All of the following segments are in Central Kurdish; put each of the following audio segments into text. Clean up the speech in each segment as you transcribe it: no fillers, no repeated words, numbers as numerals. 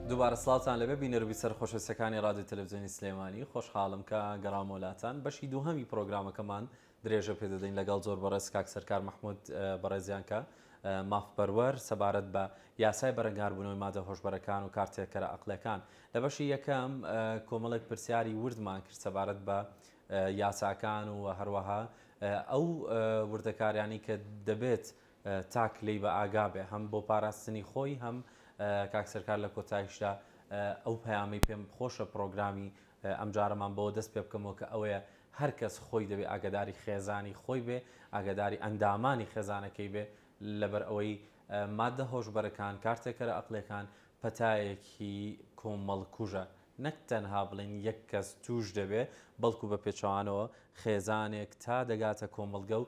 دووبارە سڵاتان لەبێ بینەروی سەرخۆشەویستەکانی رادیۆ تەلەڤیزیۆنی سلێمانی خۆشحاڵم کە گەڕامۆلاتان بەشی دووهەمی پرۆگرامەکەمان درێژە پێ دەدەین لەگەڵ زۆر بەڕێز کاک سەرکار مەحموود بەڕێزیان کە مافپەروەر سەبارەت بە یاسای بەرەنگاربوونەوەی مادە هۆشبەرەکان و کارتێکەرە عەقڵیەکان. لە بەشی یەکەم کۆمەڵێک پرسیاری وردمان کرد سەبارەت بە یاساکان و هەروەها ئەو وردەکاریانی کە دەبێت تاک لێی بە ئاگا بێ هەم بۆ پاراستنی خۆی هەم کاک سەرکار لە کۆتاییشدا ئەو پەیامی پێم خۆشە پرۆگرامی ئەم جارەمان بۆ دەست پێ بکەمەوە کە ئەوەیە هەر کەس خۆی دەبێت ئاگداری خێزانی خۆی بێ، ئاگداری ئەندامانی خێزانەکەی بێ، لەبەر ئەوەی مادە هۆشبەرەکان کارتێکەرە عەقڵیەکان پەتایەکی کۆمەڵکوژە، نەک تەنها بڵێن یەک کەس توش دەبێ، بەڵکو بە پێچەوانەوە خێزانێک تا دەگاتە کۆمەڵگە و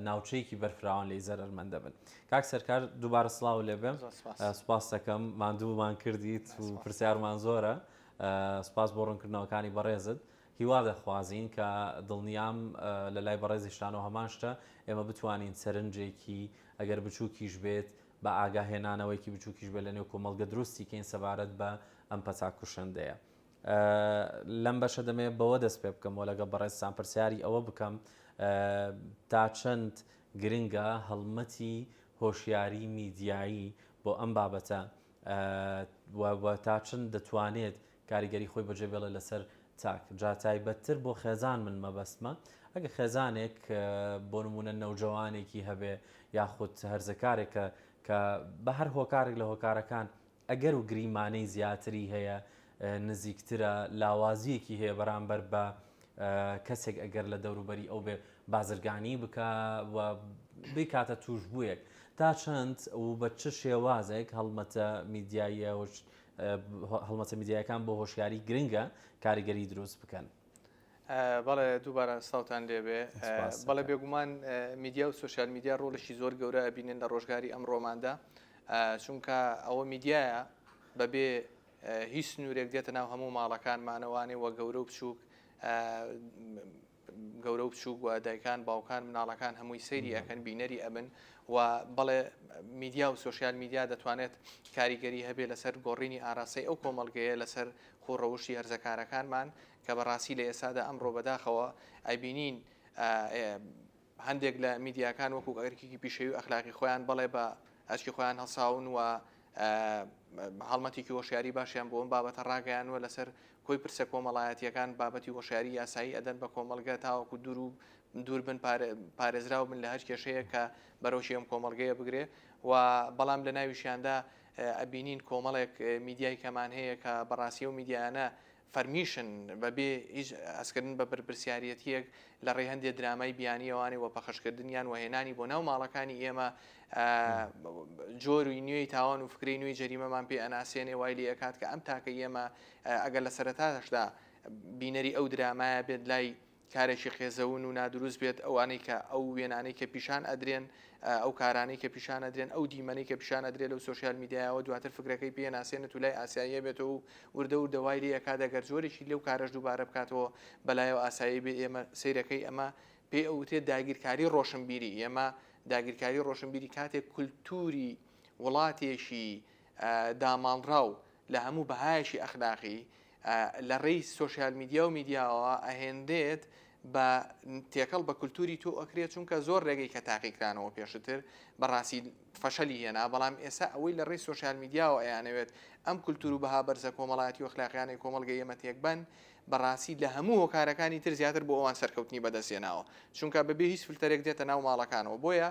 ناوچەیەکی بەرفراوان لێی زەرمەندە بن. کاک سەرکار دووبارە سڵاو لێبێم، سوپاس دەکەم ماندوومان کردیت و پرسیارمان زۆرە. سوپاس بۆ ڕوونکردنەوەکانی بەڕێزت. هیوا دەخوازیین کە دڵنیام لە لای بەڕێزیشتان و هەمان شتە ئێمە بتوانین سەرنجێکی ئەگەر بچووکیش بێت بە ئاگاهێنانەوەیکی بچووکیش بێت لە نێو کۆمەڵگە دروستی کەین سەبارەت بە ئەم پەچاکوشەندەیە. لەم بەشە دەمێت بەوە دەست پێ بکەمەوە لەگە بەڕێزتان پرسیاری ئەوە بکەم تا چەند گرنگە هەڵمەتی هۆشیاری میدیایی بۆ ئەم بابەتە و تا چەند دەتوانێت کاریگەری خۆی بەجێ بێڵێ لەسەر تاک. جا تایبەتتر بۆ خێزان من مەبەستمە، ئەگە خێزانێک بۆ نمونە نەوجەوانێکی هەبێ یاخود هەرزەکارێکە کە بە هەر هۆکارێک لە هۆکارەکان ئەگەر و گریمانەی زیاتری هەیە، نزیکترە، لاوازیەکی هەیە بەرامبەر بە کەسێک ئەگەر لە دەوروبەری ئەو بێ بازرگانی بکە و بکاتە توشببوویەک، تا چەند و بە چ شێوازێک هەڵمەتە میدیاییە هەڵمەتە میدیایەکان بۆ هۆشیاری گرنگە کاریگەری دروست بکەن. بەڵێ دووبارە ساوتان لێبێ. بەڵێ بێگومان میدیا و سوۆسیال میدیا ڕۆڵشی زۆر گەورە ئەبینێن لە ڕۆژگاری ئەمڕۆماندا، چونکە ئەوە میدیایە بەبێ هیچ سنوورێک دێتە ناو هەموو ماڵەکانمانەوانی وە گەورە و بچووک، گەورە و بچووک و دایکان باوکان مناڵەکان هەمووی سەیری ئەەکەن بینەری ئەبن و بەڵێ میدیا و سوۆسیال میدیا دەتوانێت کاریگەری هەبێ لەسەر گۆڕینی ئاراسی ئەو کۆمەڵگەیە لەسەر خۆڕەوشی هەرزەکارەکانمان کە بەڕاستی لە ئێسادا ئەمڕۆ بەداخەوە ئەبینین هەندێک لە میدیاکان وەکو ئەرکێکی پیشەوی و ئەخلاقی خۆیان بەڵێ بە ئەچکی خۆیان هەساون و هەڵمەتێکی هۆشیاری باشیان بۆ ئەم بابەتە ڕاگەیانوە لەسەر کۆی پرسە کۆمەڵایەتیەکان بابەتی هۆشیاری یاسایی ئەدەن بە کۆمەڵگە تاوەکو دوور بن پارێزراو بن لە هەر کێشەیە کە بەرەوشی ئەم کۆمەڵگەیە بگرێ و بەڵام لە ناویشیاندا ئەبینین کۆمەڵێک میدیای کەمان هەیە کە بەڕاستی و میدیانە فەرمیشن بەبێ هیچ ئەسکردن بە بەرپرسیارەتیەک لە ڕێ هەندێک درامای بیانیەوانی و پەخشکردنیان وهێنانی بۆ ناو ماڵەکانی ئێمە جۆری نوێی تاوان و فکری نوێی جەریمەمان پێ ئەناسێنێ وای لێ ئەکات کە ئەم تاکە ئێمە ئەگەر لە سەرەتاشدا بینەری ئەو درامایە بێت لای کارێکی خێزەون و نادروست بێت ئەوانەی کە ئەو وێنانەی کە پیشان ئەدرێن، ئەو کارانەی کە پیشان ئەدرێن، ئەو دیمەنەی کە پیشان ئەدرێت لەو سوۆسیال میدیایەوە دواتر فکرەکەی پێ ناسێنێت و لای ئاساییە بێتەوە و وردە و دەوای لێ ئەکات ئەگەر جۆرێکی لەو کارەش دووبارە بکاتەوە بەلایەوە ئاسایی بێ ئێمە سیرەکەی ئەمە پێ ئەوتێت داگیرکاری ڕۆشنبیری. ئێمە داگیرکاری ڕۆشنبیری کاتێک کولتوری وڵاتێکی داماڵراو لە هەموو بەهایشی ئەخلاقی لە ڕێی سوۆسیال میدیا و میدیاوە ئەهێندێت بە تێکەڵ بە کولتوری تۆ ئەکرێت، چونکە زۆر ڕێگەی کە تاقیکرانەوە پێشتر بەڕاستی فەشەلی هێنا، بەڵام ئێستا ئەوەی لە ڕێی سوۆسیال میدیاوە ئەیانەوێت ئەم کولتور و بەها بەرزە کۆمەڵایەتی و ئەخلاقیانەی کۆمەڵگەی ئێمە تێکبەن بەڕاستی لە هەموو هۆکارەکانی تر زیاتر بۆ ئەوان سەرکەوتنی بەدەستێناوە، چونکە بەبێ هیچ فلتەرێک دێتە ناو ماڵەکانەوە. بۆیە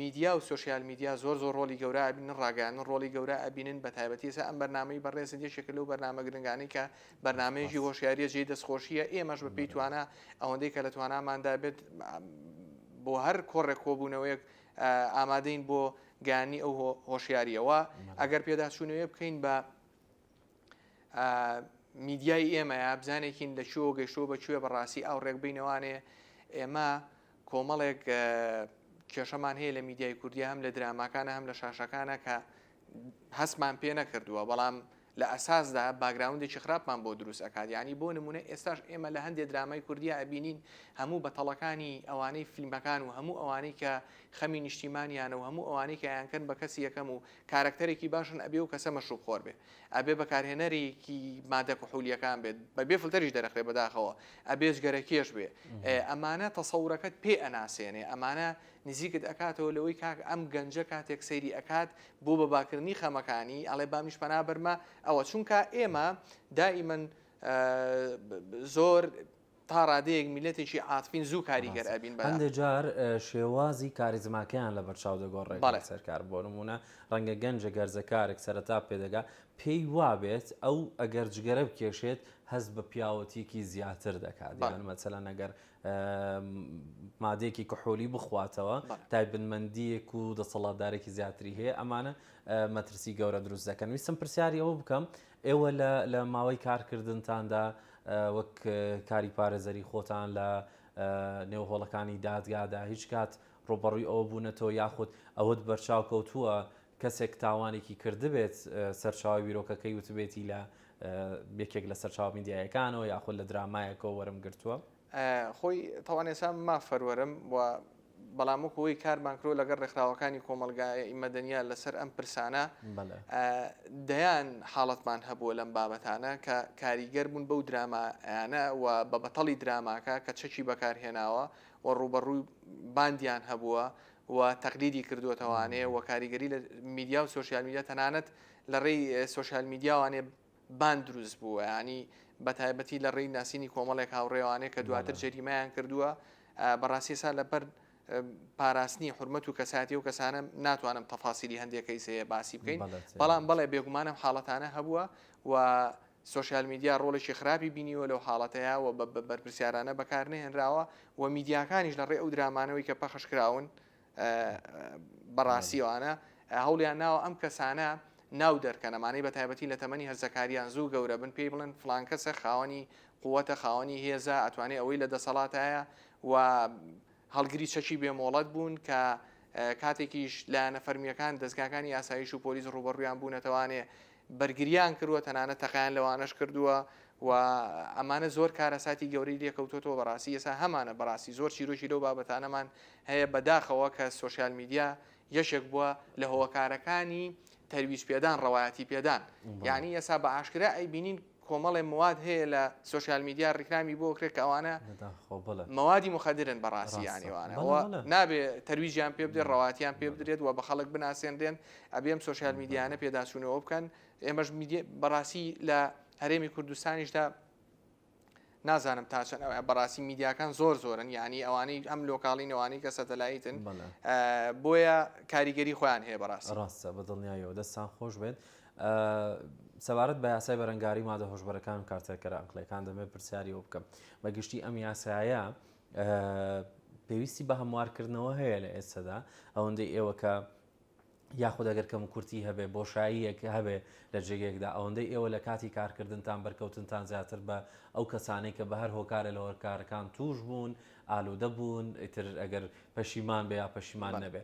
میدیا و سوۆسیال میدیا زۆر ڕۆڵی گەورە ئەبینن، ڕاگەیاندن ڕۆڵی گەورە ئەبینن، بە تایبەتی ئێستا ئەم بەرنامەی بەڕێز یەکێکە لەو بەرنامە گرنگانەی کە بەرنامەیەکی هۆشیاریە جێی دەستخۆشیە. ئێمەش بە پێی توانە ئەوەندەی کە لە تواناماندا بێت بۆ هەر کۆڕێک کۆبوونەوەیەک ئامادەین بۆ گیانی ئەو هۆشیاریەوە. ئەگەر پێداچوونەوەی بکەین بە میدیای ئێمە بزانێکین لە شۆ گەشتۆ بەکوێ بەڕاستی ئەو ڕێک بینەوانێ ئێمە کۆمەڵێک کێشەمان هەیە لە میدیای کوردی هەم لە دراماکانە هەم لە شاشەکانە کە هەستمان پێ نەکردووە، بەڵام لە ئەساسدا باگراوندێکی خراپمان بۆ دروست ئەکات یعنی بۆ نمونە ئێستاش ئێمە لە هەندێک درامای کوردی ئەبینین هەموو بەتەڵەکانی ئەوانەی فیلمەکان و هەموو ئەوانەی کە خەمی نیشتیمانیانە و هەموو ئەوانەی کە یانکەن بە کەسی یەکەم و کارکتەرێکی باشن ئەبێ و کەسە مەشروب خۆر بێ ئەبێ بەکارهێنەرێکی مادە کوحولیەکان بێت بەبێ فلتەریش دەرەخرێ بەداخەوە ئەبێ جگەرەکێش بێ ئەمانە تەسەورەکەت پێ ئەناسێنێ ئەمانە نزیکت ئەکاتەوە لەوەی کاک ئەم گەنجە کاتێک سەیری ئەکات بۆ بەباکردنی خەمەکانی ئەڵێ بامیش پەنابەرمە ئەوە چونکە ئێمە دائیمەن زۆر تا ڕادەیەک میلەتێکی عاتفین زوو کاریگەر ئەبین بە هەندێک جار شێوازی کاریزماکەیان لە بەرچاو دەگۆڕێت سەرکار بۆ نمونە ڕەنگە گەنجە گەرزەکارێک سەرەتا پێدەگا پێی وابێت ئەو ئەگەر جگەرە بکێشێت هەست بە پیاوەتیکی زیاتر دەکات یان مەسەلەن ئەگەر مادەیەکی کحۆلی بخواتەوە تایبەتمەندیەک و دەسەڵاتدارێکی زیاتری هەیە ئەمانە مەترسی گەورە دروست دەکەن ویستم پرسیاری ئەوە بکەم ئێوە لە ماوەی کارکردنتاندا وەک کاری پارێزەری خۆتان لە نێوهۆڵەکانی دادگادا هیچ کات ڕۆبەڕووی ئەوە بوونەتەوە یاخود ئەوەت بەرچاو کەوتووە کەسێک تاوانێکی کردبێت سەرچاوی بیرۆکەکەی وتبێتی لە یەکێک لە سەرچاو میدیایەکانەوە یاخود لە درامایەکەوە وەرم گرتووە خۆی تاوانێسا ما فەروەرم و بەڵامکەوەی کارمانکرۆ لەگەڵ ڕێکخراوەکانی کۆمەلگای مەدەنیا لەسەر ئەم پرسانە دەیان حاڵەتمان هەبووە لەم بابەتانە کە کاریگەر بوون بەو درامایانە و بە بەتەڵی دراماکە کە چەکی بەکارهێناوە و ڕوبەڕووی باندیان هەبووە و تەقلیدی کردووەتەوانێ و کاریگەری لە میدیا و سوۆسیال میدیا تەنانەت لە ڕێی سوۆسیال میدیاوانێ باند دروست بووە ینی بە تایبەتی لە ڕێی ناسینی کۆمەڵێک هاوڕێوانەیە کە دواتر جەریمەیان کردووە بەڕاستی سا لەبەر پاراستنی حرمەت و کەساتی و کەسانە ناتوانم تەفاسیلی هەندێکەی سەیە باسی بکەین بەڵام بەڵێ بێگومانم حاڵەتانە هەبووە و سوۆسیال میدیا ڕۆڵێکی خراپی بینیوە لەو حاڵەتەیە و بەرپرسیارانە بەکارنێهێنراوە و میدیاکانیش لە ڕێ ئەو درامانەوەی کە پەخشکراون بەڕاستیوانە هەوڵیان ناوە ئەم کەسانە ناو دەرکەنەمانەی بە تایبەتی لە تەمەنی هەرزەکاریان زوو گەورە بن پێی بڵێن فلان کەسە خاوەنی قووەتە خاوەنی هێزە ئەتوانێت ئەوەی لە دەسەڵاتایە و هەڵگری چەکی بێمۆڵەت بوون کە کاتێکیش لە نەفەرمیەکان دەستگاکانی یاسایش و پۆلیس ڕوبەڕوویان بوونەتەوانێ بەرگریان کردووە تەنانەت تەقیان لەوانەش کردووە و ئەمانە زۆر کارەساتی گەورەی لێکەوتۆتەوە بەڕاستی ئێستا هەمانە بەڕاستی زۆر چیرۆکی لەو بابەتانەمان هەیە بەداخەوە کە سوۆسیال میدیا یەشێک بووە لە هۆوەکارەکانی تەرویج پێدان ڕەوایەتی پێدان یعنی ئێستا بە ئاشکرا ئەیبینین کۆمەڵێ مواد هەیە لە سوۆسیال میدیا ڕیکلامی بۆ کرێت کە ئەوانە موادی مخەدرن بەڕاستی یانیوانە نابێ تەرویجیان پێ بدرێت ڕەواتیان پێ بدرێت و بە خەڵک بناسێنرێن ئەبێم سوۆسیال میدیانە پێداچوونەوە بکەن ئێمەش بەڕاستی لە هەرێمی کوردستانیشدا نازانم تا چەند بەڕاستی میدیاکان زۆر زۆرن ینی ئەوانەی ئەم لۆکاڵینەوانی کە سەتەلایتن بۆیە کاریگەری خۆیان هەیە بەڕاستی ڕاستە بەدڵنیایەوە دەستان خۆش بێت سەبارەت بە یاسای بەرەنگاری مادە هۆشبەرەکان و کارتەرکەرە ئەنقلەکان دەمێت پرسیاریەوە بکەم بەگشتی ئەم یاسایە پێویستی بە هەموارکردنەوە هەیە لە ئێستادا ئەوەندەی ئێوە کە یاخود ئەگەر کەم کورتی هەبێ بۆشاییەک هەبێ لە جێگەیەکدا ئەوەندەی ئێوە لە کاتی کارکردنتان بەرکەوتنتان زیاتر بە ئەو کەسانەی کە بە هەر هۆکارە لە هۆکارەکان توش بوون ئالوودە بوون ئیتر ئەگەر پەشیمان بێ یا پەشیمان نەبێ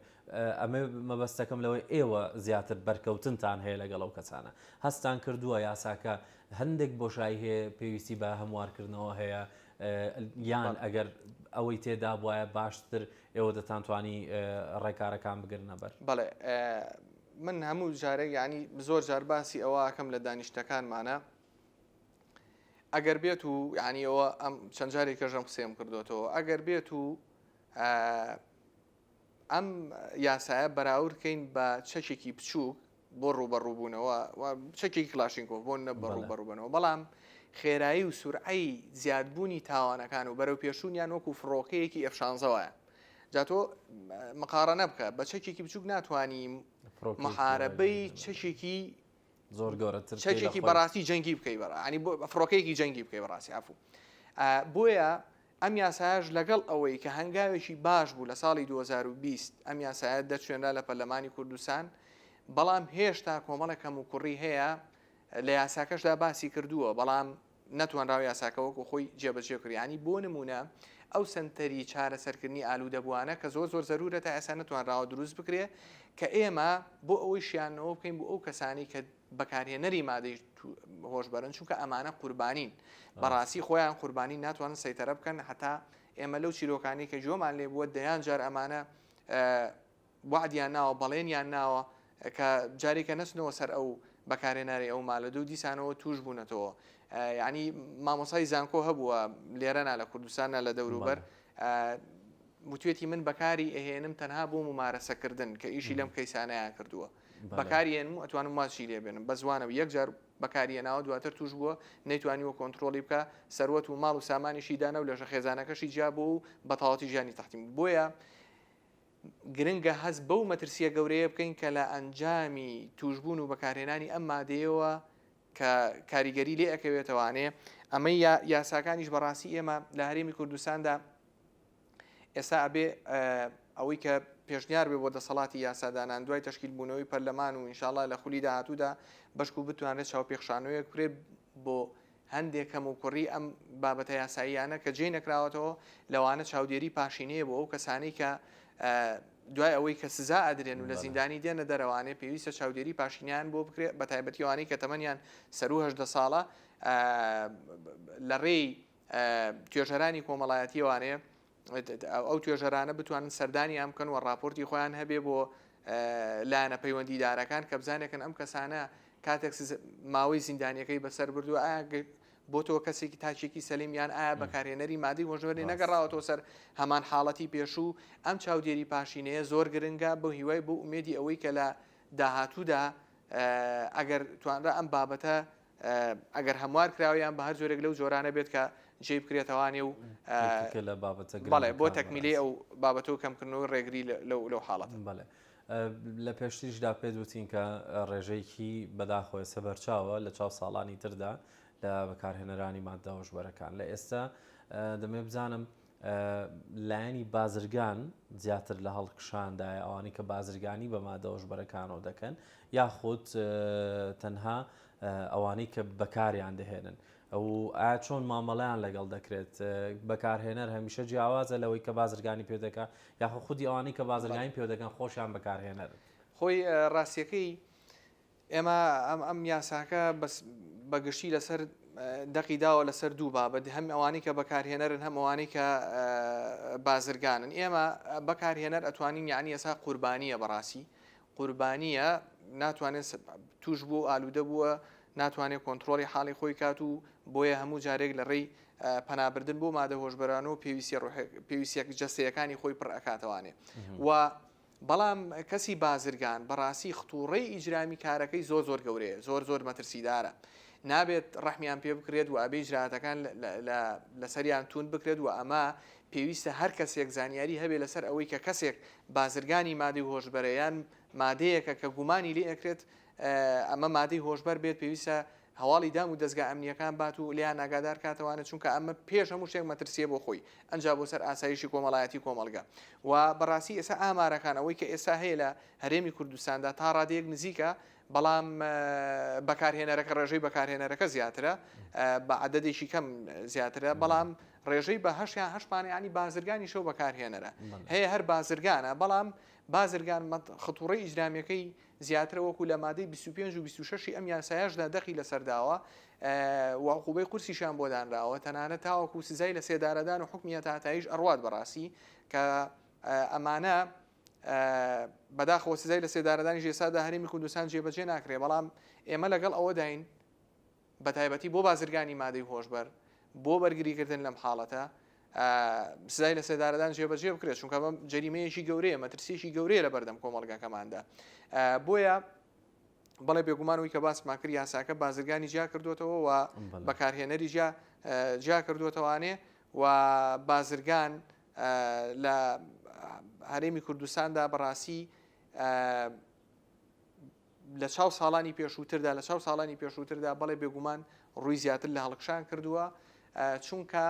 ئەمە مەبەستەکەم لەوەی ئێوە زیاتر بەرکەوتنتان هەیە لەگەڵ ئەو کەسانە هەستان کردووە یاساکە هەندێک بۆشایی هەیە پێویستی بە هەموارکردنەوە هەیە یان ئەگەر ئەوەی تێدا بواە باشتر ئێوە دەتانتوانی ڕێکارەکان بگرنە بەر بەڵێ من هەموو جارێک ینی زۆر جار باسی ئەوەکەم لە دانیشتەکانمانە ئەگەر بێت و ینیەوە ئەم چەند جارێک کەژەم قسەم کردوێتەوە ئەگەر بێت و ئەم یاسایە بەراوردکەین بە چەکێکی بچووک بۆ ڕوبەڕووبوونەوە چەکێکی کلاشینکۆف بۆ نە بە ڕوبەڕووبنەوە بەڵام خێرایی و سورعی زیادبوونی تاوانەکان و بەرەو پێشوونیان وەکو فڕۆکەیەکی ئەفشانزەوەیە جا تۆ مقارنە بکە بە چەکێکی بچووک ناتوانیم محارەبەی چەکێکی زۆر گەورەتر چەکێکی بەڕاستی جەنگی بکەی بەڕ ینی بۆ فڕۆکەیەکی جەنگی بکەی بەڕاستی عفو بۆیە ئەم یاسایش لەگەڵ ئەوەی کە هەنگاوێکی باش بوو لە ساڵی 2020 ئەم یاسایە دەچێنرا لە پەرلەمانی کوردستان بەڵام هێشتا کۆمەڵێک هەموو کوڕی هەیە لە یاساکەشدا باسی کردووە بەڵام نەتوانراوە یاساکەوەکو خۆی جێبەجێ کردیانی بۆ نمونە ئەو سنتەری چارەسەرکردنی ئالوودەبووانە کە زۆر ضرورە تا ئێستا نەتوانراوە دروست بکرێ کە ئێمە بۆ ئەوەی شیانەوە بکەین بۆ ئەو کەسانی کە بەکارهێنەری مادەی هۆشبەرن چونکە ئەمانە قوربانین بەڕاستی خۆیان قوربانی ناتوانن سەیتەرە بکەن هەتا ئێمە لەو چیرۆکانی کە جۆمان لێ بووە دەیان جار ئەمانە وعدیان ناوە بەڵێنیان ناوە کە جارێکە نەچنەوە سەر ئەو بەکارهێناری ئەو مالە دوو دیسانەوە توش بوونەتەوە یعنی مامۆسای زانکۆ هەبووە لێرەنا لە کوردستانە لە دەوروبەر وتوێتی من بەکاری ئەهێنم تەنها بۆ ممارەسەکردن کە ئیشی لەم کەیسانەیان کردووە بەکاریێن و ئەتوانم ماچی لێبێنم بە زوانە یەکجار بەکاریێناوە دواتر توش بووە نەیتوانیوە کۆنتترۆلی بکە سەروەت و ماڵ و سامانیشی دانە و لەژە خێزانەکەشی جا بۆ و بەتاڵەتی ژیانی تەختیم بۆیە گرنگە هەست بەو مەترسیە گەورەیە بکەین کە لە ئەنجامی توشبوون و بەکارهێنانی ئەم مادەیەوە کە کاریگەری لێ ئەکەوێتەوانێ ئەمەی یاساکانیش بەڕاستی ئێمە لە هەرێمی کوردستاندا ئێستا ئەبێ ئەوەی کە پێشنیار بێ بۆ دەسەڵاتی یاسادانان دوای تەشکیل بوونەوەی پەرلەمان و ئینشاءڵڵا لە خولی داهاتوودا بەشک و بتوانێت چاوپێخشانەوەیە بکرێت بۆ هەندێک کەم و کوڕی ئەم بابەتە یاساییانە کە جێ نەکراوەتەوە لەوانە چاودێری پاشینەیە بۆ ئەو کەسانی کە دوای ئەوەی کە سزا ئەدرێن و لە زیندانی دێنە دەرەوانێ پێویستە چاودێری پاشینیان بۆ بکرێت بە تایبەتیوانەی کە تەمەنیان سەر و هەژدە ساڵە لە ڕێی توێژەرانی کۆمەڵایەتیوانەیە ئەو توێژەرانە بتوانن سەردانی ئەم بکەن و ڕاپۆرتی خۆیان هەبێ بۆ لایەنە پەیوەندیدارەکان کە بزانێکن ئەم کەسانە کاتێک ماوەی زیندانیەکەی بەسەر بردووە ئایا بۆ تۆ کەسێکی تاچێکی سەلیمیان ئایا بەکارهێنەری مادەی هۆشبەری نەگەڕاوەتەوە سەر هەمان حاڵەتی پێشوو ئەم چاودێری پاشینەیە زۆر گرنگە بۆ هیوای بۆ ئومێدی ئەوەی کە لە داهاتوودا ئەگەر توانرا ئەم بابەتە ئەگەر هەموار کراویان بە هەر جۆرێک لەو جۆرانە بێت کە جێ بکرێتەوانێ و بەڵێ بۆ تەکمیلی ئەو بابەتە و کەمکردنەوەی ڕێگری لەو حاڵەت بەڵێ لە پێشتیشدا پێ دوتین کە ڕێژەیەکی بەداخۆی سەبەرچاوە لە چاو ساڵانی تردا لە بەکارهێنەرانی مادە هۆشبەرەکان لە ئێستا دەمێ بزانم لایەنی بازرگان زیاتر لە هەڵکشاندایە ئەوانی کە بازرگانی بە مادە هۆشبەرەکانەوە دەکەن یاخود تەنها ئەوانەی کە بەکاریان دەهێنن ئەو ئایا چۆن مامەڵیان لەگەڵ دەکرێت بەکارهێنەر هەمیشە جیاوازە لەوەی کە بازرگانی پێ دەکە یاخود خودی ئەوانەی کە بازرگانی پێ دەکەن خۆشیان بەکارهێنەر خۆی ڕاستیەکەی ئێمە ئەم یاساکە بەگشتی لەسەر دەقی داوە لەسەر دوو بابەت هەم ئەوانەی کە بەکارهێنەرن هەم ئەوانەی کە بازرگانن ئێمە بەکارهێنەر ئەتوانین یعنی ئێستا قوربانیە بەڕاستی قوربانیە ناتوانێت توش بوو ئالوودە بووە ناتوانێت کۆنتترۆلی حاڵی خۆی کات و بۆیە هەموو جارێک لە ڕێی پەنابردن بۆ مادە هۆشبەران و پێویستیەک جەستەیەکانی خۆی پڕ ئەکاتەوانێ و بەڵام کەسی بازرگان بەڕاستی خطوڕەی ئیجرامی کارەکەی زۆر گەورەیە زۆر مەترسیدارە نابێت ڕەحمیان پێ بکرێت و ئەبێ ئیجراعاتەکان لەسەریان تون بکرێت و ئەمە پێویستە هەر کەسێک زانیاری هەبێت لەسەر ئەوەی کە کەسێک بازرگانی مادەی هۆشبەرەیان مادەیەکە کە گومانی لێ ئەکرێت ئەمە مادەی هۆشبەر بێت پێویستە هەواڵی دام و دەستگا ئەمنیەکان بات و لیان ئاگادار کاتەوانە چونکە ئەمە پێش هەموو شتێک مەترسیە بۆ خۆی ئەنج بۆ سەر ئاسایشی کۆمەڵایەتی کۆمەلگا و بەڕاستی ئێستا ئامارەکان ئەوەی کە ئێستا هەیە لە هەرێمی کوردستاندا تا ڕادەیەک نزیکە بەڵام بەکارهێنەرەکە ڕێژەی بەکارهێنەرەکە زیاترە بە عەدەدێکی کەم زیاترە بەڵام ڕێژەی بە هەشتانی ینی بازرگانی شەو بەکارهێنەرە هەیە هەر بازرگانە بەڵام بازرگان خطوڕەی ئیجرامیەکەی زیاترە وەکو لە مادەی 25 و 26 ئەم یاسایەشدا دەخی لەسەرداوە وعقوبەی قورسیشان بۆ دانراوە تەنانەت تاوەکو سزای لە سێدارەدان و حکمیە تاتایش ئەڕوات بەڕاستی کە ئەمانە بەداخەوە سزای لە سێدارەدانی ژێسادا هەرێمی کوردستان جێبەجێ ناکرێ بەڵام ئێمە لەگەڵ ئەوە داین بە تایبەتی بۆ بازرگانی مادەی هۆشبەر بۆ بەرگریکردن لەم حاڵەتە سزای لە سێدارەدان جێبەجێ بکرێت چونکە بەم جەریمەیەکی گەورەیە مەترسیەکی گەورەیە لە بەردەم کۆمەڵگاکەماندا بۆیە بەڵێ بێگومانەوەی کە باسمان کرد یاساکە بازرگانی جیا کردوێتەوە و بەکارهێنەری جیا کردوێتەوانێ و بازرگان لە هەرێمی کوردستاندا بەڕاستی لە چاو ساڵانی پێشووتردا بەڵێ بێگومان ڕووی زیاتر لە هەڵکشان کردووە چونکە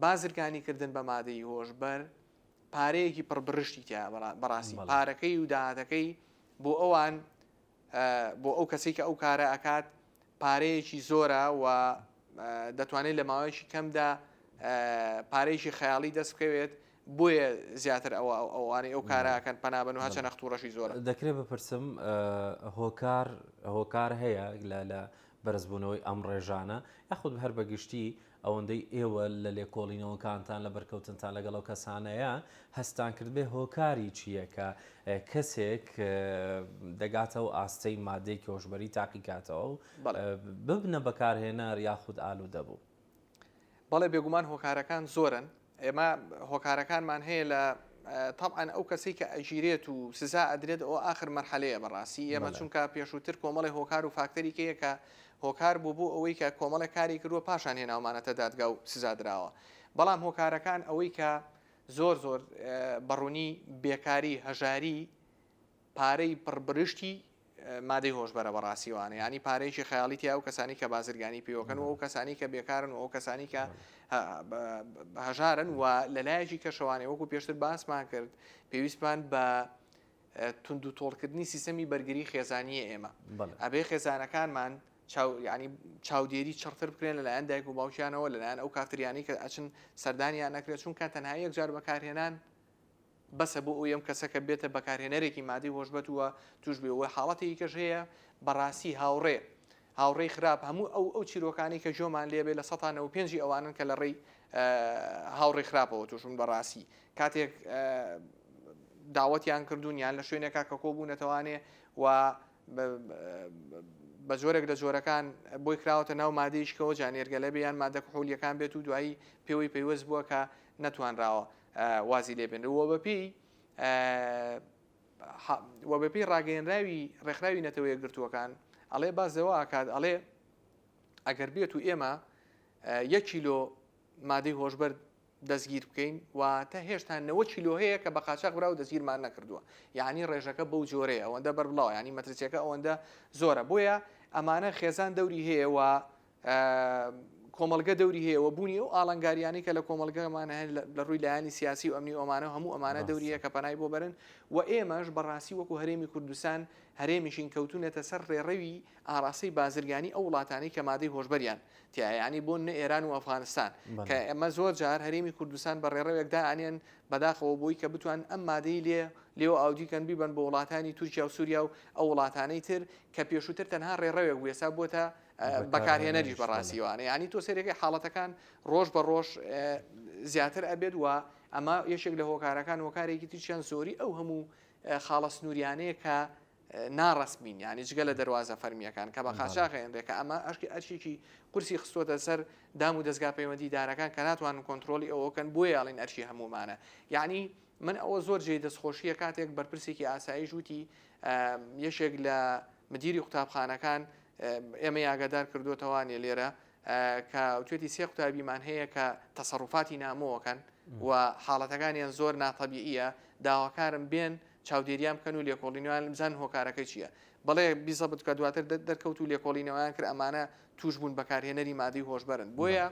بازرگانی کردن بە مادەی هۆشبەر پارەیەکی پڕبڕشتی تیا بەڕاستی پارەکەی و داهاتەکەی بۆ ئەو کەسێک کە ئەو کارە ئەکات پارەیەکی زۆرە و دەتوانێت لە ماوەیەکی کەمدا پارەیەکی خەیاڵی دەست بکەوێت بۆیە زیاتر ئەوانەی ئەو کاراکەن پەنابن و هەچە نەختوڕەشی زۆرە. دەکرێت بپرسم هۆکار هەیە لە بەرزبوونەوەی ئەم ڕێژانە یاخود هەر بەگشتی ئەوەندەی ئێوە لە لێکۆڵینەوەکانتان لە بەرکەوتنتان لەگەڵ ئەو کەسانەیە هەستان کرد بێ هۆکاری چییە کە کەسێک دەگاتەوە ئاستەی مادەی کۆژبەری تاقیکاتەوە و ببنە بەکارهێنەر یاخود ئالوودە بوو. بەڵێ بێگومان هۆکارەکان زۆرن. ئێمە هۆکارەکانمان هەیە لە طبعاً ئەو کەسی کە ئەژیرێت و سزا ئەدرێت ئەو آخر مەرحەلەیە بەڕاستی ئێمە چونکە پێشووتر کۆمەڵی هۆکار و فاکتەریکەیە کە هۆکار بوو ئەوەی کە کۆمەڵی کاری کردووە پاشان هێناومانەتە دادگا و سزا درراوە. بەڵام هۆکارەکان ئەوەی کە زۆر بەڕوونی بێکاری هەژاری پارەی پڕبرشتی مادەی هۆشبەرە بەڕاستیوانە ینی پارەیەکی خەیاڵی تیا و کەسانی کە بازرگانی پێوەکەن و ئەو کەسانی کە بێکارن و ئەو کەسانی کە هەژارن و لەلایەکی کەشەوانێ وەکو پێشتر باسمان کرد پێویستمان بە تونند و تۆڵکردنی سیستەمی بەرگری خێزانیە ئێمە ئەبێ خێزانەکانمان ینی چاودێری چڕتر بکرێن لەلایەن دایک و باوکیانەوە لەلایەن ئەو کافتریانی کە ئەچن سەردانیان نەکرێت چونکە تەنها یەکجار بەکارهێنان بەسە بۆ ئەو ئەم کەسەکە بێتە بەکارهێنەرێکی مادەی هۆشبەت وە توش بێەوە حاڵەتی کەش هەیە بەڕاستی هاوڕێی خراپ هەموو ئەو چیرۆکانی کە ژۆمان لێبێ لە 105 ئەوانن کە لە ڕێی هاوڕێی خراپەوە توشون بەڕاستی کاتێک داوەتیان کردوونیان لە شوێنێکا کە کۆبوونەتەوانێ و بە جۆرێک لە جۆرەکان بۆی کراوەتە ناو مادەیشکەوە جانێرگەلە بێیان مادە کحولیەکان بێت و دوایی پێوەی پەیوەست بووە کە نەتوانراوە وازی لێبێن وە بەپی ڕاگەیەنراوی ڕێکخراوی نەتەوەیە گرتووەکان ئەڵێ بازەوە ئاکات ئەڵێ ئەگەر بێت و ئێمە 1 کیلۆ مادەی هۆشبەر دەستگیر بکەین و تا هێشتا 90 کیلۆ هەیە کە بە قاچاق برا و دەستگیرمان نەکردووە یعنی ڕێژەکە بەو جۆرەیە ئەوەندە بەربڵاو ینی مەترسیەکە ئەوەندە زۆرە بۆیە ئەمانە خێزان دەوری هەیە و کۆمەلگە دەوری هەیەەوە بوونی و ئاڵنگاریانی کە لە کۆمەلگەمان لە ڕووی لایانی سیاسی و ئەمنی ئەمانە هەموو ئەمانە دەوریە کە پەنای بۆ بەرن و ئێمەش بەڕاستی وەکو هەرێمی کوردستان هەرێمیشین کەوتونێتە سەر ڕێڕەوی ئاڕاستەی بازرگانی ئەو وڵاتانی کە مادەی هۆشبەریان تیایانی بۆ نە ئێران و ئەفغانستان کە ئەمە زۆر جار هەرێمی کوردستان بە ڕێڕەوێکدا ئەنێن بەداخەوە بۆی کە بتوان ئەم مادەی لێوە ئاودیکەن بیبن بە وڵاتانی تورکیا و سووریا و ئەو وڵاتانەی تر کە پێشووتر تەنها ڕێڕەوێک وێسا بۆتە بەکارهێنەریش بەڕاستیوانە ینی تۆ سێرەکەی حاڵەتەکان ڕۆژ بە ڕۆژ زیاتر ئەبێت وە ئەمە یەشێک لە هۆکارەکان هۆکارێکی تیشیان زۆری ئەو هەموو خاڵە سنووریانەیە کە ناڕستبین ینی جگە لە دەواازە فەرمیەکان کە بە قاچاقێنرێکە ئەمە ئەشکی ئەرشێکی قورسی خستۆتە سەر دام و دەستگا پەیوەندی دارەکان کە ناتوانن کۆنتترۆلی ئەوەکەن بۆ یاڵین ئەرشی هەمومانە یعنی من ئەوە زۆر جێ دەستخۆشیە کاتێک بەرپرسێکی ئاسایی ژووتی یەشێک لە مدیری قوتابخانەکان ئێمە یاگەدار کردوتەوانێ لێرە کە توێتی سێ قوتابیمان هەیە کە تەسەڕوفاتی نامۆوەکەن و حاڵەتەکانیان زۆر ناتەبیعیە داواکارم بێن چاودێریان بکەن و لێکۆڵینەوەیان بزان هۆکارەکەی چییە بەڵێ بیزەبت کە دواتر دەرکەوت و لێکۆڵینەوەیان کرد ئەمانە توش بوون بەکارهێنەری مادەی هۆشبەرن بۆیە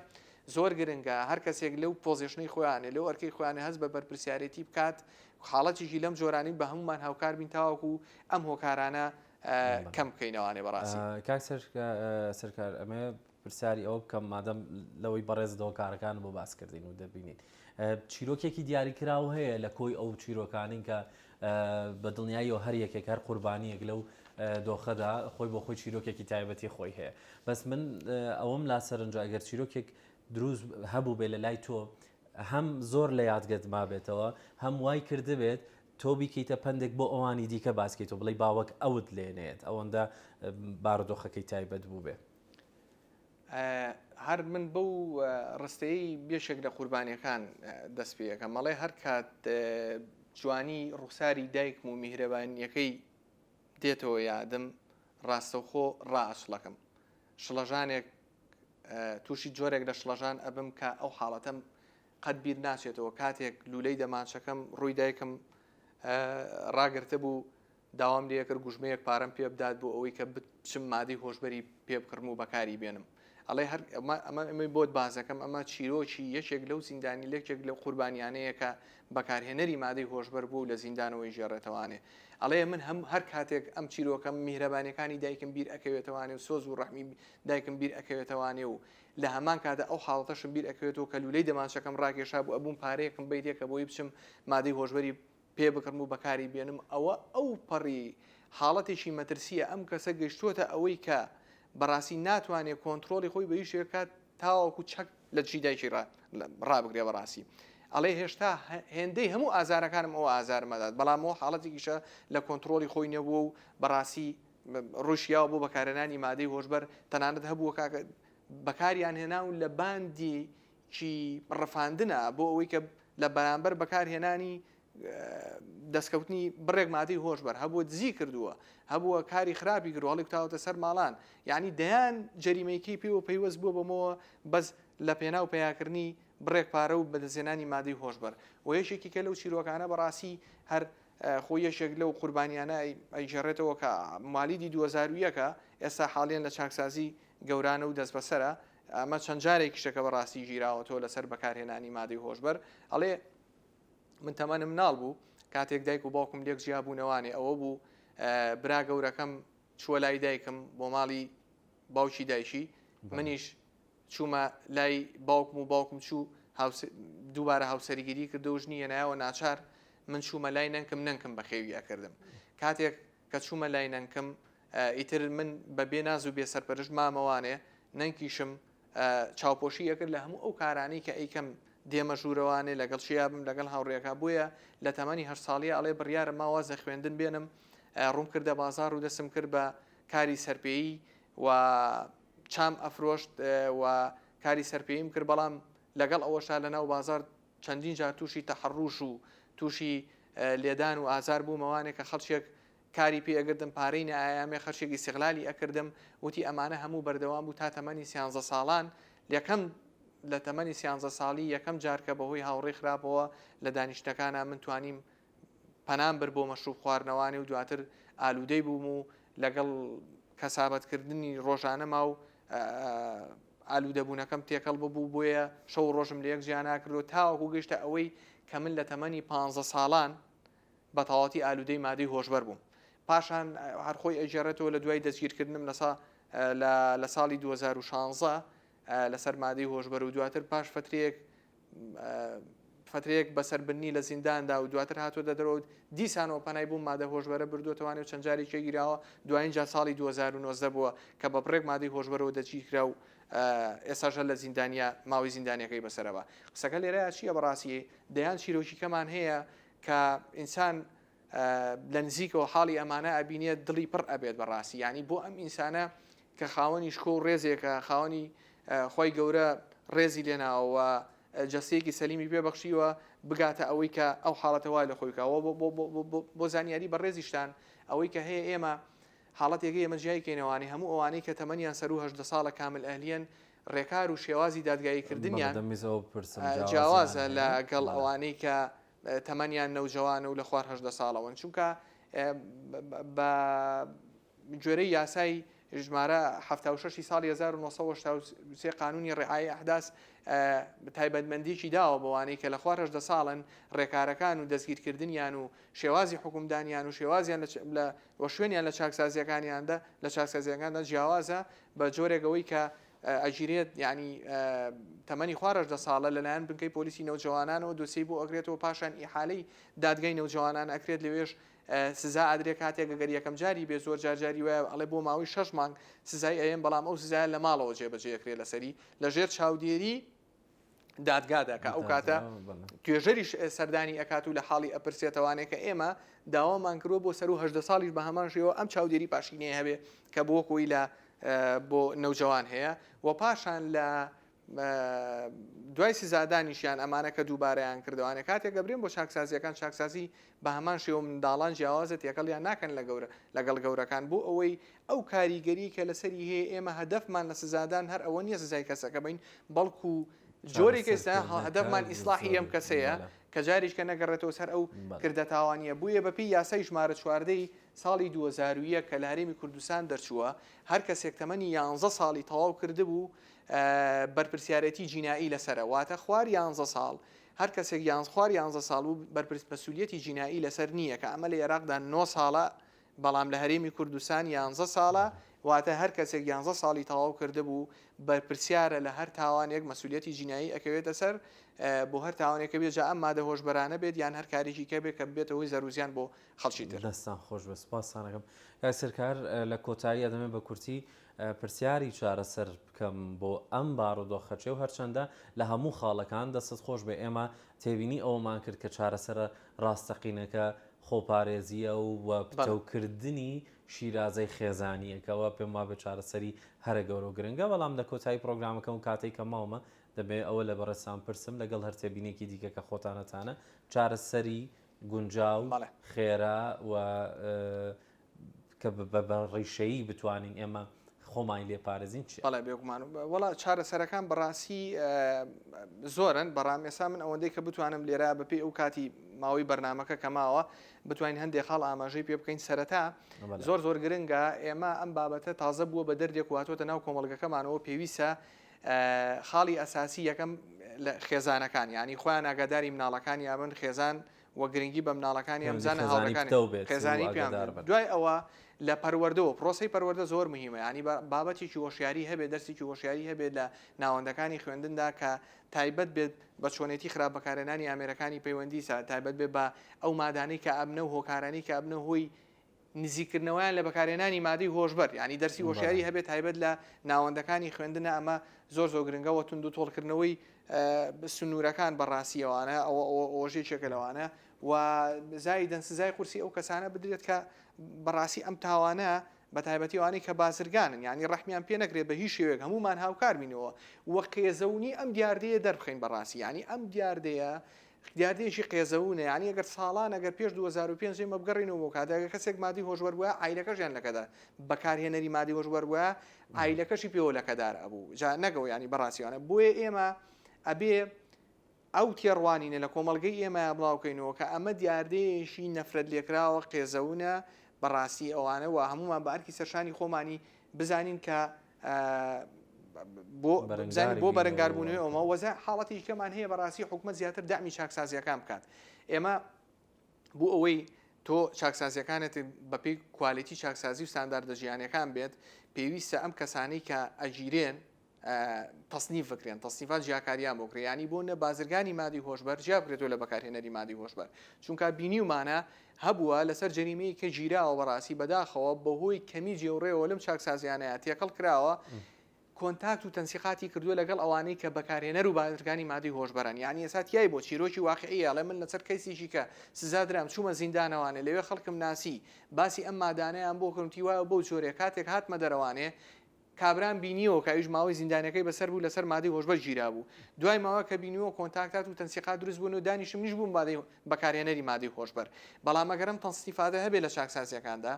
زۆر گرنگە هەر کەسێک لەو پۆزیشنەی خۆیانێ لەو ئەرکەی خۆیانە هەست بە بەرپرسیارەتی بکات حاڵەتێکی لەم جۆرانی بە هەمومان هاوکار بین تاوەکو ئەم هۆکارانە کەم بکەینەوەوانێ بەڕاستی کاک سەرکار ئەمە پرسیاری ئەوە بکەم مادەم لەوەی بەڕێز دۆکارەکان بۆ باسکردین و دەبینین چیرۆکێکی دیاریکراو هەیە لە کۆی ئەو چیرۆکانین کە بە دڵنیاییەوە هەر یەکێک هەر قوربانیەک لەو دۆخەدا خۆی بۆ خۆی چیرۆکێکی تایبەتی خۆی هەیە بەس من ئەوەم لا سەرنج ئەگەر چیرۆکێک دروست هەبوو بێ لە لای تۆ هەم زۆر لە یادگەت ما بێتەوە هەم وای کردبێت تۆ بیکەیتە پندێک بۆ ئەوانی دیکە باسکەیتەوە بڵێ باوەک ئەوت لێنێت ئەوەندە بارودۆخەکەی تایبەت بوو بێ هەر من بەو ڕستەیە بێشێک لە قوربانیەکان دەست پێەکەم مەڵێ هەر کات جوانی ڕوخساری دایکم و میهرەبانیەکەی دێتەوە یادم ڕاستەوخۆ ڕائەچڵەکەم شڵەژانێک تووشی جۆرێک لە شڵەژان ئەبم کە ئەو حاڵەتەم قەت بیر ناچێتەوە کاتێک لولەی دەمانچەکەم ڕووی دایکم ڕاگرتە بوو داوام لێ کرد گوژمەیەک پارەم پێ بدات بۆ ئەوەی کە بچم مادەی هۆشبەری پێ بکڕم و بەکاری بێنم ئەڵێ هەر ئەمە بۆت بازەکەم ئەمە چیرۆکی یەکێک لەو زیندانی لێکێک لەو قوربانیانەیە کە بەکارهێنەری مادەی هۆشبەر بوو لە زیندانەوەی ژێڕێتەوانێ ئەڵێ من هەر کاتێک ئەم چیرۆکەم میهرەبانەکانی دایکم بیر ئەکەوێتەوانێ و سۆز و ڕەحمی دایکم بیر ئەکەوێتەوانێ و لە هەمان کاتە ئەو حاڵەتەشم بیر ئەکەوێتەوە کە لولەی دەمانچەکەم ڕاکێشا بوو ئەبووم پارەیەکم بیتێکە بۆی بچم مادەی هۆشبەری پێ بکڕم و بەکاری بێنم ئەو پەڕی حاڵەتێکی مەترسیە ئەم کەسە گەشتوتە ئەوەی کە بەڕاستی ناتوانێت کۆنتترۆلی خۆی بە هیچێکات تاوەکو چەک لە جی دایکی ڕابگرێ بەڕاستی ئەڵێ هێشتا هێندەی هەموو ئازارەکانم ئەوە ئازارمەدات بەڵام ئەو حاڵەتێکیشە لە کۆنتترۆلی خۆی نەبووە و بەڕاستی ڕوشیاوە بۆ بەکارێنانی مادەی هۆشبەر تەنانەت هەبووە کاکە بەکاریان هێناون لە باندی چی ڕەفاندنە بۆ ئەوەی کە لە بەرامبەر بەکارهێنانی دەستکەوتنی بڕێک مادەی هۆشبەر هەبووە دزی کردووە هەبووە کاری خراپی کردووە هەڵی تاوتە سەر ماڵان یعنی دەیان جەریمەیەکی پێوە پەیوەست بووە بەمەوە بەس لە پێناو پیاکردنی بڕێک پارە و بەدەزێنانی مادەی هۆشبەر و یەشێکی کە لەو چیرۆکانە بەڕاستی هەر خۆی یەشێک لەو قوربانیانە ئەیژێڕێتەوە کە مالیدی 2001کە ئێستا حاڵیان لە چاکسازی گەورانە و دەست بەسەرە ئەمە چەند جارێکی شەکە بەڕاستی ژیراوەتەوە لەسەر بەکارهێنانی مادەی هۆشبەر ئەڵێ من تەمەنم ناڵ بوو کاتێک دایک و باوکم لێک جیابوونەوانێ ئەوە بوو برا گەورەکەم چووە لای دایکم بۆ ماڵی باوکی دایشی منیش چوومە لای باوکم چوو دووبارە هاوسەریگیری کردە و ژنی هێنایەوە ناچار من چوومە لای نەنکم بە خێویە کردم کاتێک کە چوومە لای نەنکم ئیتر من بەبێ ناز و بێ سەرپەرشت مامەوانێ نەنکیشم چاوپۆشی ئەکرد لە هەموو ئەو کارانەی کە ئەیکەم دێمە ژوورەوانێ لەگەڵ شیابم لەگەڵ هاوڕێەکە بووە لە تەمەنی 8 ساڵی ئەڵێ بڕیارە ماوازە خوێندن بێنم ڕوون کردە بازار و دەستم کرد بە کاری سەرپێیی و چام ئەفرۆشت و کاری سەرپێیم کرد بەڵام لەگەڵ ئەوەشا لە ناو بازار چەندین جار تووشی تەحڕوش و تووشی لێدان و ئازار بوومەوانێک کە خەڵچێک کاری پێ ئەگردم پارەی نەئایامێ خەرشێکی سیغلالی ئەکردم وتی ئەمانە هەموو بەردەوام بوو تا تەمەنی 13 ساڵان یەکەم لە تەمەنی 13 ساڵی یەکەم جارکە بەهۆی هاوڕێی خراپەوە لە دانیشتەکانە من توانیم پەنام بر بۆ مەشروب خواردنەوانی و دواتر ئالوودەی بووم و لەگەڵ کەسابەتکردنی ڕۆژانە ما و ئالوودەبوونەکەم تێکەڵ ببوو بۆیە شەو ڕۆژم لە یەک جیان ناکردو تاوەکو گەیشتە ئەوەی کە من لە تەمەنی 15 ساڵان بە تەواوەتی ئالوودەی مادەی هۆشبەر بووم پاشان هەرخۆی ئەجێڕێتەوە لە دوای دەستگیرکردنم لە ساڵی 2016 لەسەر مادەی هۆشبەر و دواتر پاش فترەیەک بەسەربرنی لە زینداندا و دواتر هاتووە دەدرەوە دیسانەوە پەنای بووم مادە هۆشبەرە بردوێتەوانێ و چەند جاری چێگیراوە دوایینجا ساڵی 2019 بووە کە بە بڕێک مادەی هۆشبەرەوە دەچیکرا و ئێستاژە لە زیندانیا ماوەی زیندانیەکەی بەسەرەوە قسەکە لێرەیە چییە بەڕاستی دەیان چیرۆکیکەمان هەیە کە ئینسان لە نزیکەوە حاڵی ئەمانە ئەبینێت دڵی پڕ ئەبێت بەڕاستی ینی بۆ ئەم ئینسانە کە خاوەنی شکۆ و ڕێزێکە خاوەنی خۆی گەورە ڕێزی لێناوە جەستەیەکی سەلیمی پێبەخشیوە بگاتە ئەوەی کە ئەو حاڵەتە وای لە خۆیکەوە بۆ زانیاری بە ڕێزیشتان ئەوەی کە هەیە ئێمە حاڵەتێکی ئێمە جیایکەینەوانی هەموو ئەوانەی کە تەمەنیان سەر و 18 ساڵە کامل ئەهلیەن ڕێکار و شێوازی دادگاییکردنیان جیاوازە لەگەڵ ئەوانەی کە تەمەنیان نەوجەوانە و لە خوار 18 ساڵەوەن چونکە بە جۆرەی یاسای ژمارە 76 ساڵی 1970 قانونی ڕێعایی ئەحداس تایبەتمەندیی داوە بەوانەی کە لە خوار 18 ساڵن ڕێکارەکان و دەستگیرکردنیان و شێوازی حکومدانیان و شێوازیان وە شوێنیان لە چاکسازیەکانیاندا لە چاکسازیەکاندا جیاوازە بە جۆرێکەوەی کە ئەگیرێت ینی تەمەنی خوار 18 ساڵە لەلایەن بنکەی پۆلیسی نەوجەوانانەوە دۆسی بۆ ئەگرێتەوە پاشان ئیحالەی دادگای نەوجەوانان ئەکرێت لەوێش سزا ئەدرێ کاتێک گەر یەکەم جاری بێ زۆر جارجاری وایە ئەڵێ بۆ ماوەی 6 مانگ سزای ئەیەن بەڵام ئەو سزای لە ماڵەوە جێبەجێکرێت لەسەری لەژێر چاودێری دادگادا کە ئەو کاتە توێژەری سەردانی ئەکات و لە حاڵی ئەپرسێتەوانێک کە ئێمە داوامان کردوە بۆ سەر و 18 ساڵیش بە هەمان شێوە ئەم چاودێری پاشینەیە هەبێ کە بۆ کۆی لە بۆ نەوجەوان هەیە و پاشان لە دوای سزادانیشیان ئەمانە کە دووبارەیان کردوانە کاتێک گەبرێن بۆ چاکسازیەکان چاکسازی بە هەمان شێوە منداڵان جیاوازت یەکەڵیان ناکەن لەگەڵ گەورەکان بۆ ئەوەی ئەو کاریگەری کە لەسەری هەیە ئێمە هەدەفمان لە سزادان هەر ئەوە نییە سزای کەسەکە بین بەڵکو جۆرێک ئێستا هەدەفمان ئیسلاحی ئەم کەسەیە کە جاریشکە نەگەڕێتەوە سەر ئەو کردە تاوانیە بوویە بەپی یاسای ژمارە چواردەی ساڵی 2001 کە لە هەرێمی کوردستان دەرچووە هەر کەسێک تەمەنی 11 ساڵی تەواو کردبوو بەرپرسیارەتی جینایی لەسەرە واتە خوار 11 ساڵ هەر کەسێک خوار 11 ساڵ بوو بەرپرسیەتی جینایی لەسەر نییە کە ئەمە لە عێراقدا 9 ساڵە بەڵام لە هەرێمی کوردستان 11 ساڵە واتە هەر کەسێک 11 ساڵی تەواو کردبوو بەرپرسیارە لە هەر تاوانێک مەسوولیەتی جینایی ئەکەوێتە سەر بۆ هەر تاوانێکە بێت جا ئەم مادە هۆشبەرانە بێت یان هەر کارێکی کە بێت کە بێتەوەی زەروزیان بۆ خەڵکی تر. دەستان خۆش بە سپاسانەکەم سەرکار لە کۆتایی ئەدەمێ بە کورتی پرسیاری چارەسەر بکەم بۆ ئەم بارودۆخەچێ و هەرچەندە لە هەموو خاڵەکان دەست خۆش بێ ئێمە تێبینی ئەومان کرد کە چارەسەرە ڕاستەقینەکە خۆپارێزیە و پتەوکردنی شیرازەی خێزانیەکەەوە پێم وا بە چارەسەری هەرە گەورە و گرنگە بەڵام لە کۆتایی پرۆگرامەکە و کاتێک کە ماومە دەبێت ئەوە لە بەڕێسان پرسم لەگەڵ هەر تێبینێکی دیکە کە خۆتانەتانە چارەسەری گونجاو خێرا و کە بە ڕیشەیی بتوانین ئێمە خۆمان لێپارێزین چی؟ بەڵێ بێگومان وەڵا چارەسەرەکان بەڕاستی زۆرن بەڕام ئێستا من ئەوەندەی کە بتوانم لێرە بەپێی ئەو کاتی ماوەی بەرنمەکە کە ماوە بتوانین هەندێک خاڵ ئاماژەی پێ بکەین سەرەتا زۆر گرنگە ئێمە ئەم بابەتە تازە بووە بە دەردێک واتۆتە ناو کۆمەڵگەکەمانەوە پێویستە خاڵی ئەساسی یەکەم خێزانەکان ینی خۆیان ئاگاداری مناڵەکانی یابن خێزان وە گرنگی بە مناڵەکانی ئەمزانە هاوڵەکانی خێزانی پێیان دوای ئەوە لە پەروەردەوە پرۆسی پەروەردە زۆر مهمە ینی بابەتێکی هۆشیاری هەبێت دەرسێکی هۆشیاری هەبێت لە ناوەندەکانی خوێندندا کە تایبەت بێت بە چۆنێتی خراپ بەکارهێنانی ئامێرەکانی پەیوەندی تایبەت بێت بە ئەو مادانەی کە ئەبنە و هۆکارانی کە ئەبنە هۆی نزیکردنەوەیان لە بەکارهێنانی مادەی هۆشبەر ینی دەرسی هۆشیاری هەبێت تایبەت لە ناوەندەکانی خوێندنە ئەمە زۆر گرنگەوە تونند و تۆڵکردنەوەی سنوورەکان بەڕاستیەوانە ئەوژێکێکە لەوانە و زایدەن سزای قورسی ئەو کەسانە بدرێت کە بەڕاستی ئەم تاوانە بە تایبەتیوانی کە بازرگانن ینی ڕەحمیان پێ نەکرێت بە هیچ شێوێک هەمومان هاوکار بینەوە وە قێزەونی ئەم دیاردەیە دەربخین بەڕاستی ینی ئەم دیاردەیەشی قێزەونە ینی ئەگەر ساڵان ئەگەر پێش 2005 مە بگەڕینەوە بۆ کاتێک کەسێک مادی هۆشبەر بووە ئایلەکەشیان لەکەدا بەکارهێنەری مادی هۆشبەر بووە ئایلەکەشی پێوە لەکەدار ئەبوو جا نەگەوە ینی بەڕاستیوانە بۆیە ئێمە ئەبێ ئەو تێڕوانینە لە کۆمەلگەی ئێمە بڵاوکەینەوە کە ئەمە دیاردەیەشی نەفرەت لێکراوە قێزەونە بەڕاستی ئەوانە و هەمومان بە ئەرکی سەرشانی خۆمانی بزانین کە بۆ بەرەنگاربوونەوەی ئەومە وەزە حاڵەتی کەمان هەیە بەڕاستی حکومەت زیاتر دامی چاکسازیەکان بکات ئێمە بۆ ئەوەی تۆ چاکسازیەکانت بەپێی کوالیتی چاکسازی و ستانداردە ژیانەکان بێت پێویستە ئەم کەسانەی کە ئەگیرێن تەصنیف بکرێن تەصنیفات ژیاکاریان بۆ کرێ ینی بۆ نە بازرگانی مادی هۆشبەر جیا بکرێتەوە لە بەکارهێنەری مادی هۆشبەر چونکە بینیومانە هەبووە لەسەر جەریمەی کە گیراوە بەڕاستی بەداخەوە بەهۆی کەمی جێوڕێەوە لەم چاکسازیانەیە تێکەڵ کراوە کۆنتاکت و تەنسیقاتی کردووە لەگەڵ ئەوانەی کە بەکارهێنەر و بازرگانی مادی هۆشبەران یعنی ئێستا تیای بۆ چیرۆکی واقعی ئەڵێ من لەسەر کەیسێکی کە سزادرام چوومە زیندانەوانێ لەوێ خەڵکم ناسی باسی ئەم مادانەیان بۆ کردی وایە بەو جۆرێ کاتێک هاتمە دەرەوانێ کابران بینیەوە کە ئەویش ماوەی زیندانەکەی بەسەر بوو لەسەر مادەی هۆشبەر گیرا بوو دوای ماوە کە بینیەوە کۆنتاکتات و تەنسیقات دروست بوون و دانیشم نیش بووم مادەی بەکارهێنەری مادەی هۆشبەر بەڵام ئەگەرم تەنسیفاتە هەبێت لە چاکسازیەکاندا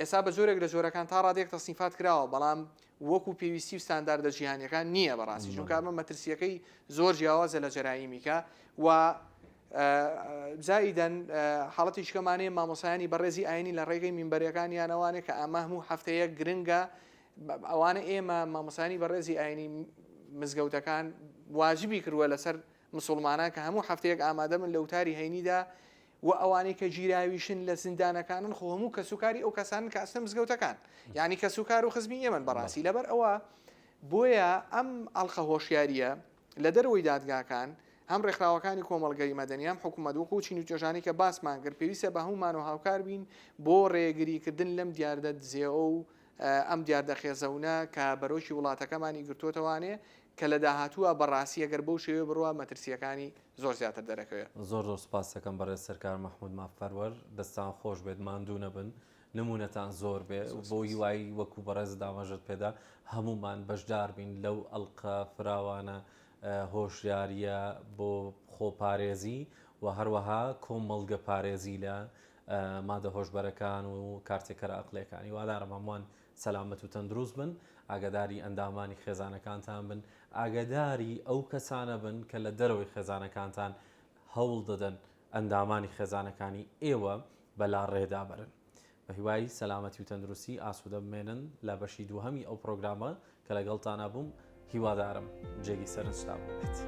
ئێستا بە زۆرێک لە جۆرەکان تا ڕادێک تەسنیفات کراوە بەڵام وەکو پێویستی و ستانداردە جیهانیەکان نییە بەڕاستی چونکە ئەمە مەترسیەکەی زۆر جیاوازە لە جەرایمیکە و زائیدەن حاڵەتی شکەمانەیە مامۆسایانی بەڕێزی ئاینی لە ڕێگەی مینبەرەکانیانەوانێک کە ئەمە هەموو هەفتەیە گرنگە ئەوانە ئێمە مامۆسایانی بەڕێزی ئاینی مزگەوتەکان واجبی کردووە لەسەر مسلمانان کە هەموو هەفتەیەک ئامادە من لە وتاری هەینیدا و ئەوانەی کە گیراویشن لە زیندانەکانن خۆ هەموو کەسوکاری ئەو کەسانن کە ئەستە مزگەوتەکان یعنی کەسوکار و خزمی ئێمە بەڕاستی لەبەر ئەوە بۆیە ئەم ئەڵخە هۆشیاریە لە دەروەوەی دادگاکان هەم ڕێکخراوەکانی کۆمەڵگەی مەدەنی هەم حکوومەت وەکو چین و توێژانی کە باسمان کرد پێویستە بە هەمومان و هاوکار بین بۆ ڕێگریکردن لەم دیاردە دزێەوە و ئەم دیاردە خێزەونە کە بەرۆکی وڵاتەکەمانی گرتوتەوانێ کە لە داهاتووە بەڕاستی ئەگەر بەو شێوێ بڕوە مەترسیەکانی زۆر زیاتر دەرەکەوێت زۆر سپاس دەکەم بەڕێز سەرکار مەحموود مافەروەر دەستان خۆش بێت ماندوو نەبن نمونەتان زۆر بێ بۆ هیوای وەکو بەڕێز دامەژت پێدا هەمومان بەشدار بین لەو ئەڵقە فراوانە هۆشیاریە بۆ خۆپارێزی و هەروەها کۆمەڵگە پارێزی لە مادە هۆشبەرەکان و کارتێکەرە ئەقلەکانی وادارم هەمووان سەلامەت و تەندروست بن، ئاگاداری ئەندامانی خێزانەکانتان بن، ئاگاداری ئەو کەسانە بن کە لە دەرەوەی خێزانەکانتان هەوڵ دەدەن ئەندامانی خێزانەکانی ئێوە بەلا ڕێدا بەرن. بە هیوای سەلامەتی و تەندروستی ئاسوودە بمێنن لە بەشی دووهەمی ئەو پرۆگرامە کە لەگەڵتانە بووم. هیوادارم جێگی سەرنجتان بێت.